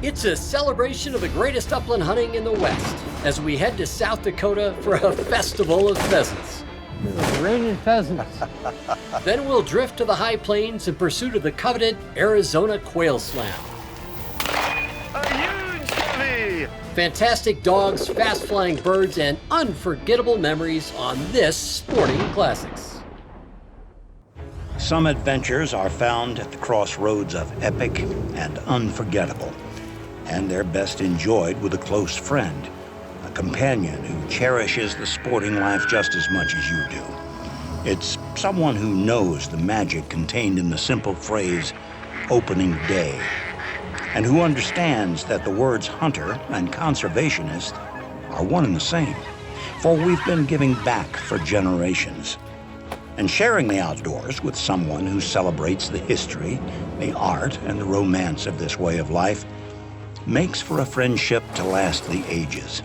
It's a celebration of the greatest upland hunting in the West as we head to South Dakota for a festival of pheasants. It's raining pheasants. Then we'll drift to the high plains in pursuit of the coveted Arizona quail slam. A huge heavy! Fantastic dogs, fast-flying birds, and unforgettable memories on this Sporting Classics. Some adventures are found at the crossroads of epic and unforgettable, and they're best enjoyed with a close friend, a companion who cherishes the sporting life just as much as you do. It's someone who knows the magic contained in the simple phrase, opening day, and who understands that the words hunter and conservationist are one and the same, for we've been giving back for generations. And sharing the outdoors with someone who celebrates the history, the art, and the romance of this way of life makes for a friendship to last the ages.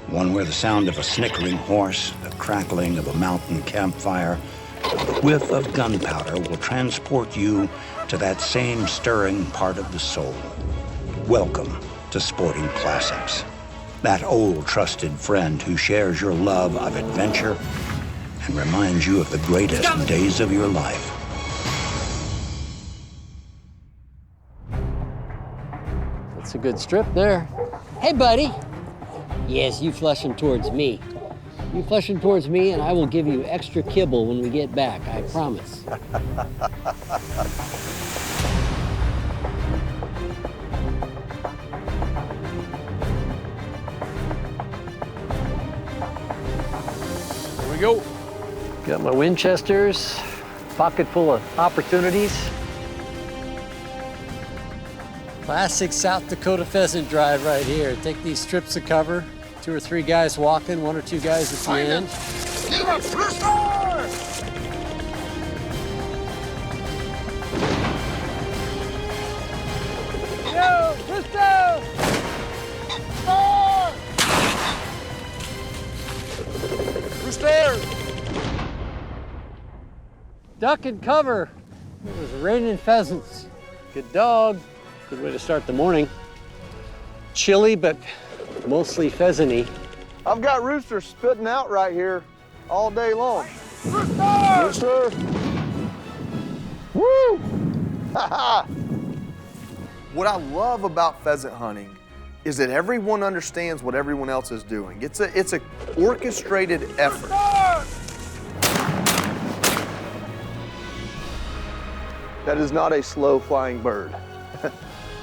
One where the sound of a snickering horse, the crackling of a mountain campfire, or the whiff of gunpowder will transport you to that same stirring part of the soul. Welcome to Sporting Classics. That old trusted friend who shares your love of adventure and reminds you of the greatest days of your life. That's a good strip there. Hey, buddy. Yes, you flushing towards me. You flushing towards me, and I will give you extra kibble when we get back, I promise. Here we go. Got my Winchesters, pocket full of opportunities. Classic South Dakota pheasant drive right here. Take these strips of cover, 2 or 3 guys walking, 1 or 2 guys at the end. Get him up, Rooster! Yo, Rooster! Rooster! Duck and cover. It was raining pheasants. Good dog. Good way to start the morning. Chilly, but mostly pheasant-y. I've got roosters spitting out right here all day long. Rooster! Rooster! Woo! Ha ha! What I love about pheasant hunting is that everyone understands what everyone else is doing. It's a orchestrated effort. That is not a slow flying bird.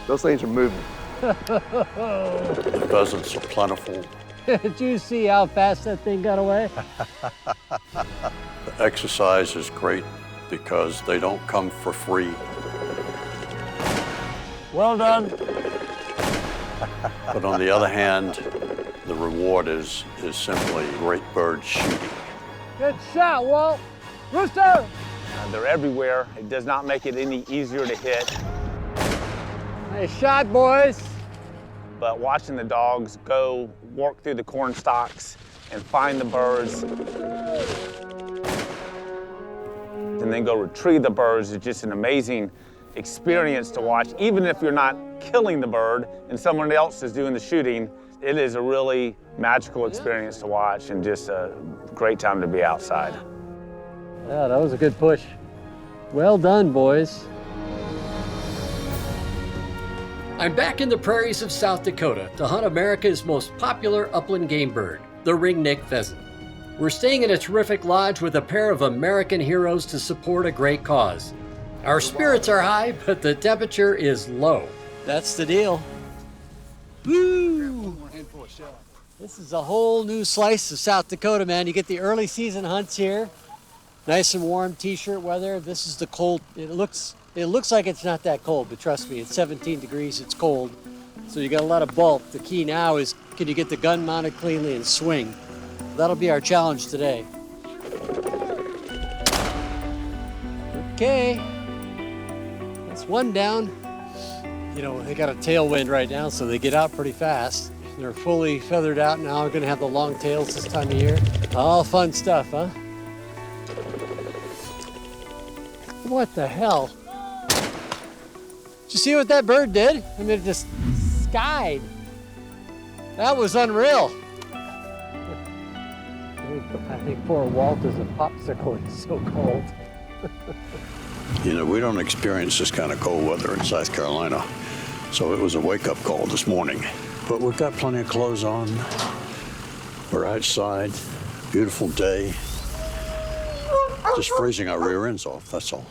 Those things are moving. The pheasants are plentiful. Did you see how fast that thing got away? The exercise is great because they don't come for free. Well done. But on the other hand, the reward is simply great bird shooting. Good shot, Walt. Rooster! They're everywhere. It does not make it any easier to hit. Nice shot, boys. But watching the dogs go work through the corn stalks and find the birds, and then go retrieve the birds is just an amazing experience to watch. Even if you're not killing the bird and someone else is doing the shooting, it is a really magical experience to watch and just a great time to be outside. Yeah, that was a good push. Well done, boys. I'm back in the prairies of South Dakota to hunt America's most popular upland game bird, the ringneck pheasant. We're staying in a terrific lodge with a pair of American heroes to support a great cause. Our spirits are high, but the temperature is low. That's the deal. Woo! This is a whole new slice of South Dakota, man. You get the early season hunts here. Nice and warm t-shirt weather. This is the cold. It looks like it's not that cold, but trust me, it's 17 degrees, it's cold. So you got a lot of bulk. The key now is, can you get the gun mounted cleanly and swing? That'll be our challenge today. Okay, that's one down. You know, they got a tailwind right now, so they get out pretty fast. They're fully feathered out now. We're gonna have the long tails this time of year. All fun stuff, huh? What the hell? Did you see what that bird did? I mean, it just skied. That was unreal. I think poor Walt is a popsicle. It's so cold. You know, we don't experience this kind of cold weather in South Carolina, so it was a wake-up call this morning. But we've got plenty of clothes on. We're outside, beautiful day. Just freezing our rear ends off, that's all.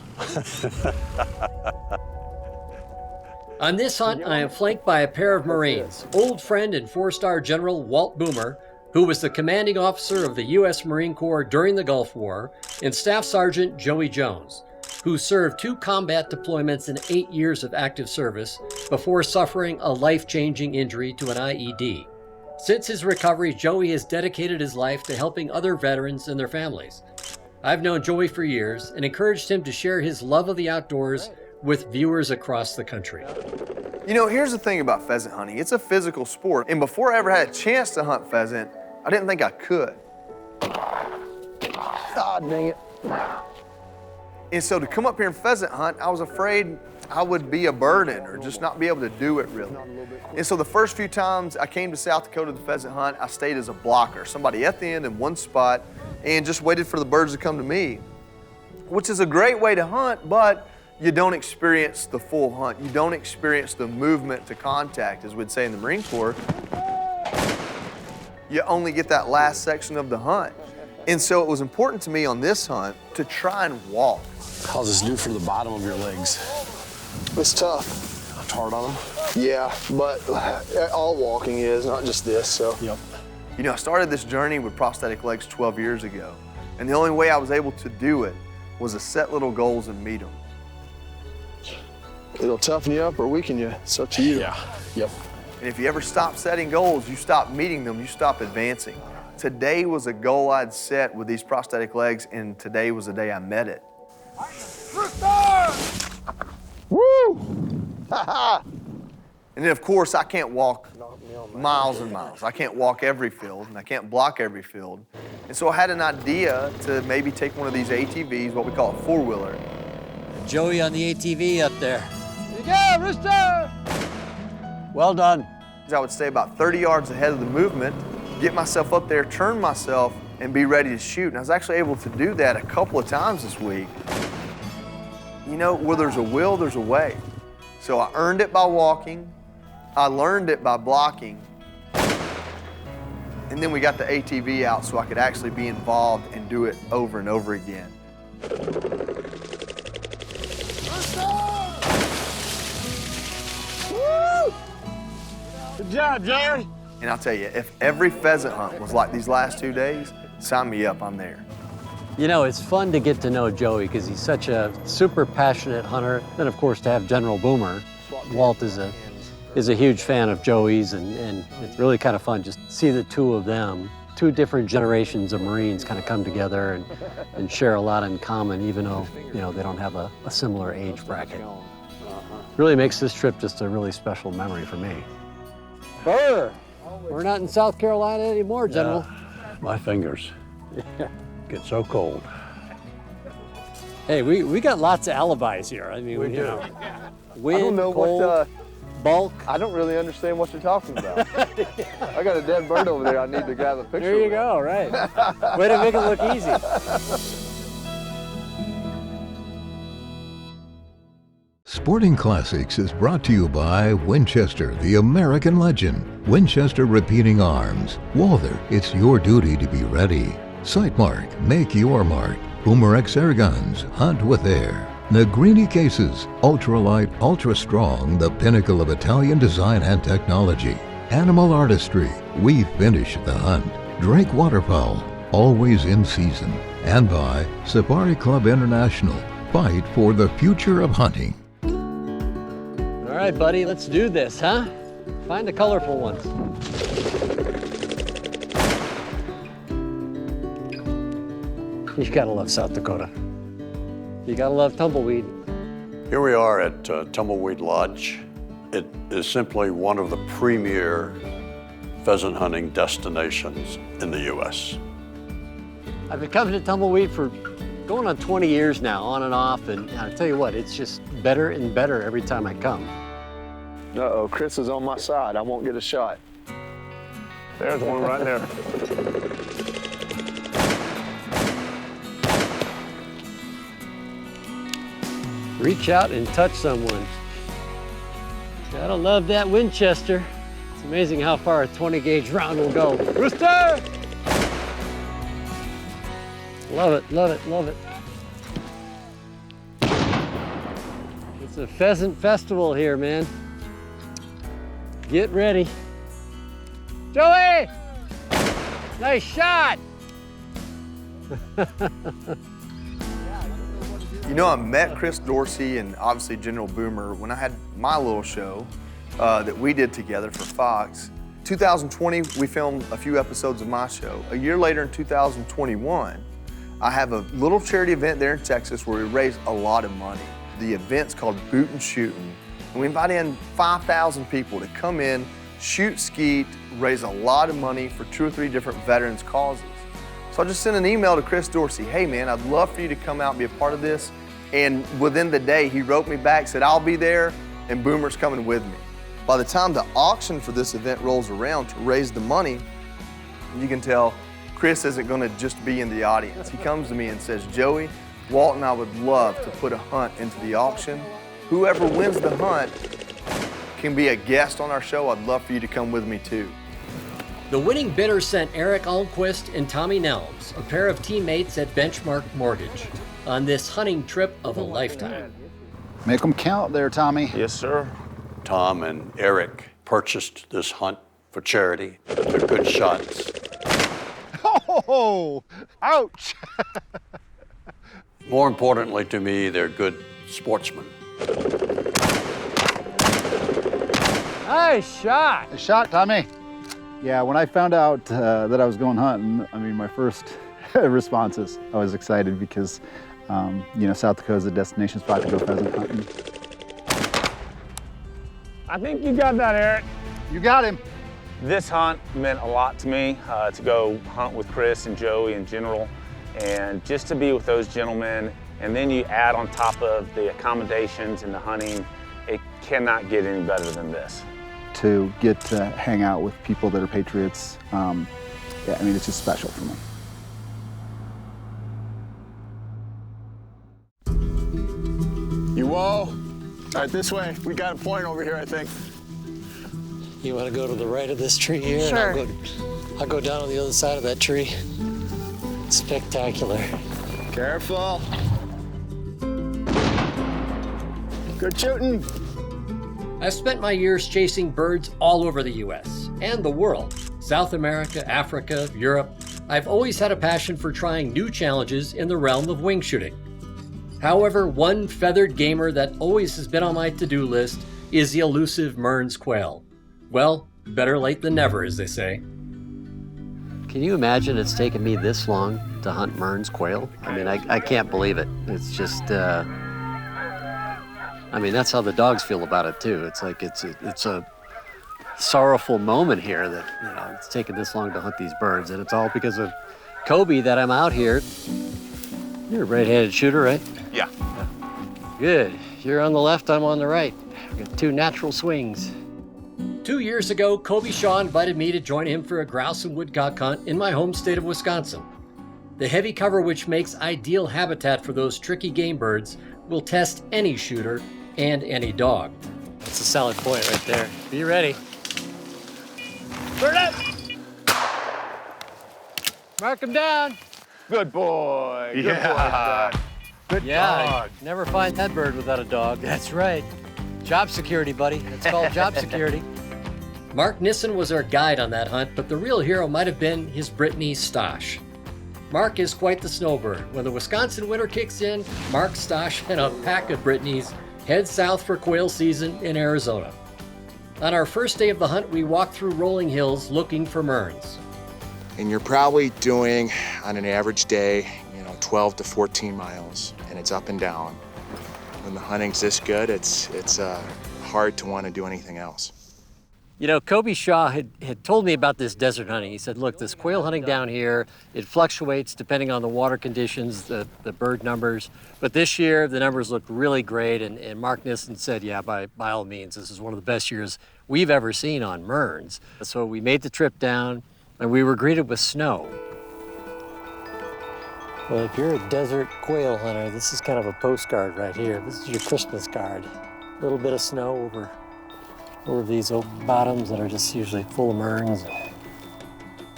On this hunt, I am flanked by a pair of Marines, old friend and four-star General Walt Boomer, who was the commanding officer of the U.S. Marine Corps during the Gulf War, and Staff Sergeant Joey Jones, who served 2 combat deployments and 8 years of active service before suffering a life-changing injury to an IED. Since his recovery, Joey has dedicated his life to helping other veterans and their families. I've known Joey for years and encouraged him to share his love of the outdoors with viewers across the country. You know, here's the thing about pheasant hunting. It's a physical sport, and before I ever had a chance to hunt pheasant, I didn't think I could. Ah, dang it. And so to come up here and pheasant hunt, I was afraid I would be a burden or just not be able to do it really. And so the first few times I came to South Dakota to pheasant hunt, I stayed as a blocker, somebody at the end in one spot, and just waited for the birds to come to me, which is a great way to hunt, but you don't experience the full hunt. You don't experience the movement to contact, as we'd say in the Marine Corps. You only get that last section of the hunt. And so it was important to me on this hunt to try and walk. How's this do for the bottom of your legs? It's tough. It's hard on them? Yeah, but all walking is, not just this, so. Yep. You know, I started this journey with prosthetic legs 12 years ago. And the only way I was able to do it was to set little goals and meet them. It'll toughen you up or weaken you. It's up to you. Yeah, yep. And if you ever stop setting goals, you stop meeting them, you stop advancing. Today was a goal I'd set with these prosthetic legs, and today was the day I met it. Woo! Ha ha! And then, of course, I can't walk miles and miles. I can't walk every field, and I can't block every field. And so I had an idea to maybe take one of these ATVs, what we call a four-wheeler. Joey on the ATV up there. Here you go, Rooster! Well done. I would stay about 30 yards ahead of the movement, get myself up there, turn myself, and be ready to shoot. And I was actually able to do that a couple of times this week. You know, where there's a will, there's a way. So I earned it by walking, I learned it by blocking, and then we got the ATV out so I could actually be involved and do it over and over again. Woo! Good job, Jerry. And I'll tell you, if every pheasant hunt was like these last 2 days, sign me up, I'm there. You know, it's fun to get to know Joey because he's such a super passionate hunter. Then, of course, to have General Boomer. Walt is a huge fan of Joey's, and it's really kind of fun just to see the two of them, 2 different generations of Marines kind of come together and share a lot in common, even though, you know, they don't have a similar age bracket. Really makes this trip just a really special memory for me. Burr! We're not in South Carolina anymore, General. My fingers get so cold. Hey, we got lots of alibis here. I mean, We you do. know, wind, I don't know cold, what, bulk. I don't really understand what you're talking about. I got a dead bird over there I need to grab a picture There you with. go, right. Way to make it look easy. Sporting Classics is brought to you by Winchester, the American legend. Winchester Repeating Arms. Walther, it's your duty to be ready. Sightmark, make your mark. Boomer X Air Guns, hunt with air. Negrini Cases, ultralight, ultra strong, the pinnacle of Italian design and technology. Animal Artistry, we finish the hunt. Drake Waterfowl, always in season. And by Safari Club International, fight for the future of hunting. All right, buddy, let's do this, huh? Find the colorful ones. You gotta love South Dakota. You gotta love tumbleweed. Here we are at Tumbleweed Lodge. It is simply one of the premier pheasant hunting destinations in the U.S. I've been coming to Tumbleweed for going on 20 years now, on and off, and I'll tell you what, it's just better and better every time I come. Uh-oh, Chris is on my side. I won't get a shot. There's one right there. Reach out and touch someone. Gotta love that Winchester. It's amazing how far a 20 gauge round will go. Rooster! Love it, love it, love it. It's a pheasant festival here, man. Get ready. Joey! Nice shot! You know, I met Chris Dorsey and obviously General Boomer when I had my little show that we did together for Fox. 2020, we filmed a few episodes of my show. A year later in 2021, I have a little charity event there in Texas where we raise a lot of money. The event's called Bootin' Shootin', and we invite in 5,000 people to come in, shoot skeet, raise a lot of money for 2 or 3 different veterans causes. So I just sent an email to Chris Dorsey, hey man, I'd love for you to come out and be a part of this. And within the day, he wrote me back, said, I'll be there, and Boomer's coming with me. By the time the auction for this event rolls around to raise the money, you can tell Chris isn't gonna just be in the audience. He comes to me and says, Joey, Walt and I would love to put a hunt into the auction. Whoever wins the hunt can be a guest on our show. I'd love for you to come with me too. The winning bidder sent Eric Almquist and Tommy Nelms, a pair of teammates at Benchmark Mortgage, on this hunting trip of a lifetime. Make them count there, Tommy. Yes, sir. Tom and Eric purchased this hunt for charity. They're good shots. Oh, ouch. More importantly to me, they're good sportsmen. Nice shot. Nice shot, Tommy. Yeah, when I found out that I was going hunting, I mean, my first responses, I was excited because, you know, South Dakota is a destination spot to go pheasant hunting. I think you got that, Eric. You got him. This hunt meant a lot to me, to go hunt with Chris and Joey in general, and just to be with those gentlemen, and then you add on top of the accommodations and the hunting, it cannot get any better than this. To get to hang out with people that are patriots, yeah, I mean, it's just special for me. You whoa. All right, this way. We got a point over here, I think. You want to go to the right of this tree here? Sure. And I'll go down on the other side of that tree. Spectacular. Careful. Good shooting. I've spent my years chasing birds all over the US and the world. South America, Africa, Europe. I've always had a passion for trying new challenges in the realm of wing shooting. However, one feathered gamer that always has been on my to-do list is the elusive Mearns quail. Well, better late than never, as they say. Can you imagine it's taken me this long to hunt Mearns quail? I mean, I can't believe it. It's just, I mean, that's how the dogs feel about it too. It's like it's a sorrowful moment here that, you know, it's taken this long to hunt these birds, and it's all because of Kobe that I'm out here. You're a right-handed shooter, right? Yeah. Good. You're on the left, I'm on the right. We've got 2 natural swings. 2 years ago, Kobe Shaw invited me to join him for a grouse and woodcock hunt in my home state of Wisconsin. The heavy cover, which makes ideal habitat for those tricky game birds, will test any shooter and any dog. That's a solid point right there. Be ready. Turn it! Mark him down. Good boy. Good boy, Dad. Good dog. Never find that bird without a dog. That's right. Job security, buddy. It's called job security. Mark Nissen was our guide on that hunt, but the real hero might have been his Brittany Stosh. Mark is quite the snowbird. When the Wisconsin winter kicks in, Mark Stosh and a pack of Brittany's head south for quail season in Arizona. On our first day of the hunt, we walked through rolling hills looking for Mearns. And you're probably doing, on an average day, 12 to 14 miles, and it's up and down. When the hunting's this good, it's hard to want to do anything else. You know, Kobe Shaw had told me about this desert hunting. He said, look, this quail hunting down here, it fluctuates depending on the water conditions, the bird numbers. But this year, the numbers looked really great. And Mark Nissen said, yeah, by all means, this is one of the best years we've ever seen on Mearns. So we made the trip down, and we were greeted with snow. Well, if you're a desert quail hunter, this is kind of a postcard right here. This is your Christmas card. A little bit of snow over these oak bottoms that are just usually full of Mearns.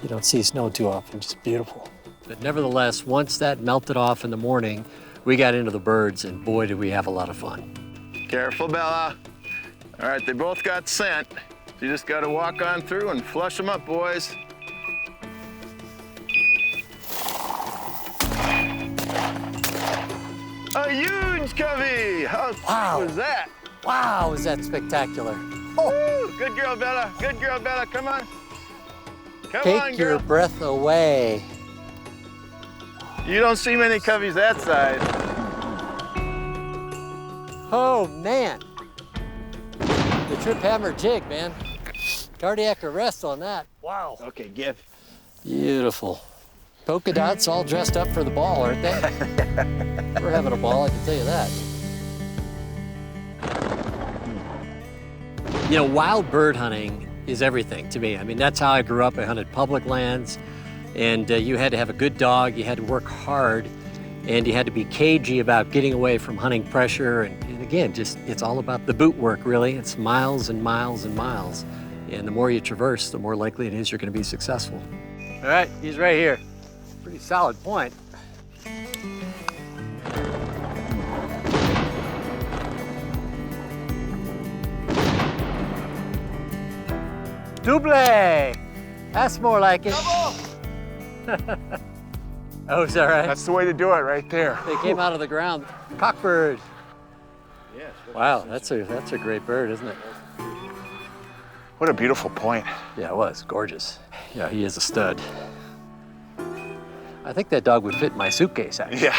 You don't see snow too often, just beautiful. But nevertheless, once that melted off in the morning, we got into the birds, and boy, did we have a lot of fun. Careful, Bella. All right, they both got scent. You just got to walk on through and flush them up, boys. A huge covey! How sweet was that? Wow, was that spectacular. Oh, good girl, Bella. Good girl, Bella. Come on. Come on, Take your girl. breath away. You don't see many coveys that size. Oh, man. The trip hammer jig, man. Cardiac arrest on that. Wow. Okay, give. Beautiful. Polka dots all dressed up for the ball, aren't they? We're having a ball, I can tell you that. You know, wild bird hunting is everything to me. I mean, that's how I grew up. I hunted public lands, and you had to have a good dog, you had to work hard, and you had to be cagey about getting away from hunting pressure. And again, just it's all about the boot work, really. It's miles and miles and miles. And the more you traverse, the more likely it is you're going to be successful. All right, he's right here. Pretty solid point. Double! That's more like it. Oh, is that right? That's the way to do it right there. They came out of the ground. Cockbird. Yes. Wow, that's a great bird, isn't it? What a beautiful point. Yeah, it was gorgeous. Yeah, he is a stud. I think that dog would fit in my suitcase, actually. Yeah.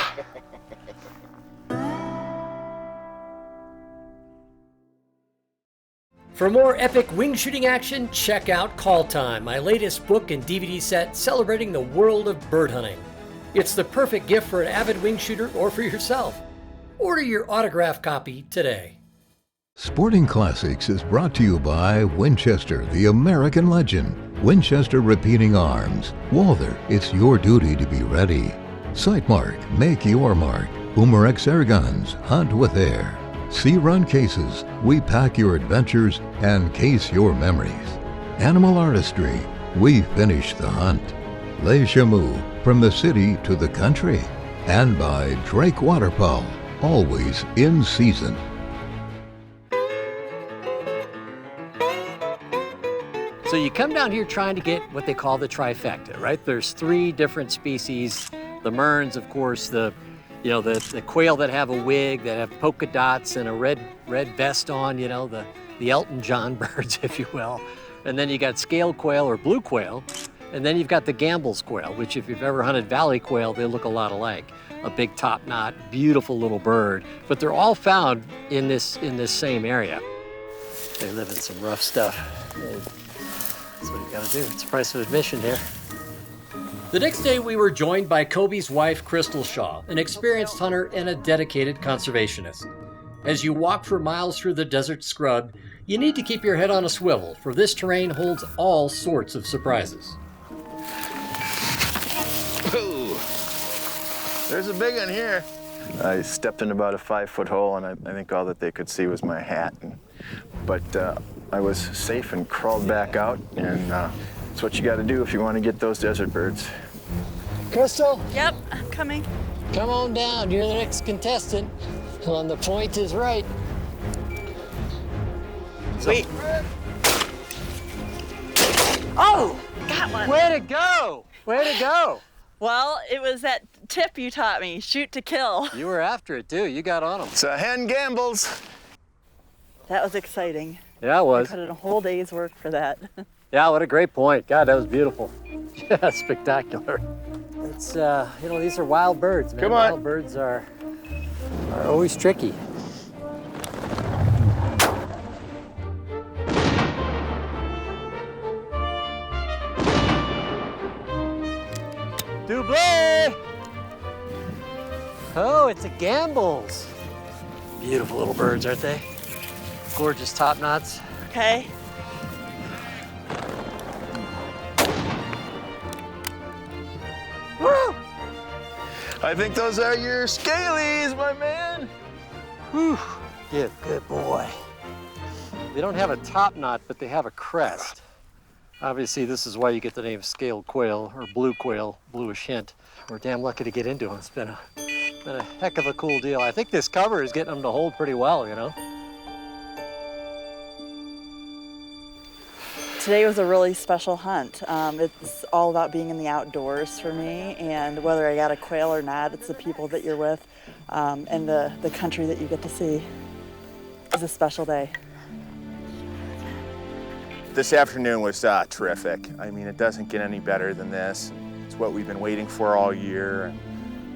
For more epic wing shooting action, check out Call Time, my latest book and DVD set celebrating the world of bird hunting. It's the perfect gift for an avid wing shooter or for yourself. Order your autographed copy today. Sporting Classics is brought to you by Winchester, the American legend. Winchester Repeating Arms. Walther, it's your duty to be ready. Sightmark, make your mark. Boomerang air guns, hunt with air. Sea Run Cases, we pack your adventures and case your memories. Animal Artistry, we finish the hunt. Les Chamoux, from the city to the country. And by Drake Waterfowl, always in season. So you come down here trying to get what they call the trifecta, right? There's 3 different species. The Mearns, of course, the quail that have a wig, that have polka dots and a red vest on, the Elton John birds, if you will. And then you got scale quail or blue quail. And then you've got the Gamble's quail, which if you've ever hunted valley quail, they look a lot alike. A big top knot, beautiful little bird. But they're all found in this same area. They live in some rough stuff. That's what you gotta do. It's the price of admission here. The next day, we were joined by Kobe's wife, Crystal Shaw, an experienced hunter and a dedicated conservationist. As you walk for miles through the desert scrub, you need to keep your head on a swivel, for this terrain holds all sorts of surprises. Ooh. There's a big one here. I stepped in about a 5-foot hole, and I think all that they could see was my hat. But I was safe and crawled back out, and that's what you got to do if you want to get those desert birds. Crystal? Yep, I'm coming. Come on down. You're the next contestant. On the point is right. Wait. Oh, got one. Way to go. Way to go. Well, it was that tip you taught me, shoot to kill. You were after it, too. You got on them. It's a hen gambles. That was exciting. Yeah, it was. I put in a whole day's work for that. Yeah, what a great point. God, that was beautiful. Yeah, spectacular. It's, these are wild birds, man. Come on. Wild birds are always tricky. bleh. Oh, it's a Gamble's. Beautiful little birds, aren't they? Gorgeous top knots. Okay. Woo! I think those are your scalies, my man. Whew. Good boy. They don't have a top knot, but they have a crest. Obviously, this is why you get the name scaled quail or blue quail, bluish hint. We're damn lucky to get into them. It's been a heck of a cool deal. I think this cover is getting them to hold pretty well, you know? Today was a really special hunt. It's all about being in the outdoors for me, and whether I got a quail or not, it's the people that you're with and the country that you get to see. It's a special day. This afternoon was terrific. I mean, it doesn't get any better than this. It's what we've been waiting for all year. And,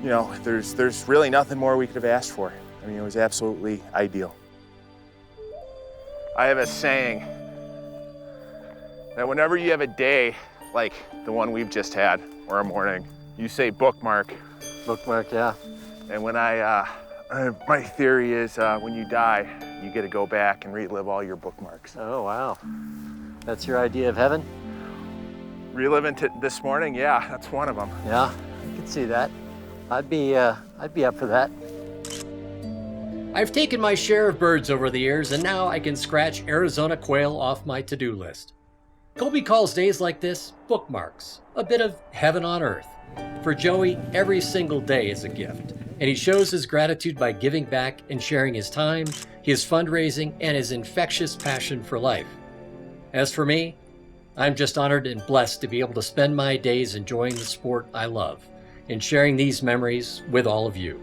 you know, there's really nothing more we could have asked for. I mean, it was absolutely ideal. I have a saying that whenever you have a day like the one we've just had, or a morning, you say bookmark. Bookmark, yeah. And when my theory is when you die, you get to go back and relive all your bookmarks. Oh, wow. That's your idea of heaven? Reliving this morning, yeah, that's one of them. Yeah, I can see that. I'd be up for that. I've taken my share of birds over the years, and now I can scratch Arizona quail off my to-do list. Colby calls days like this bookmarks, a bit of heaven on earth. For Joey, every single day is a gift, and he shows his gratitude by giving back and sharing his time, his fundraising, and his infectious passion for life. As for me, I'm just honored and blessed to be able to spend my days enjoying the sport I love and sharing these memories with all of you.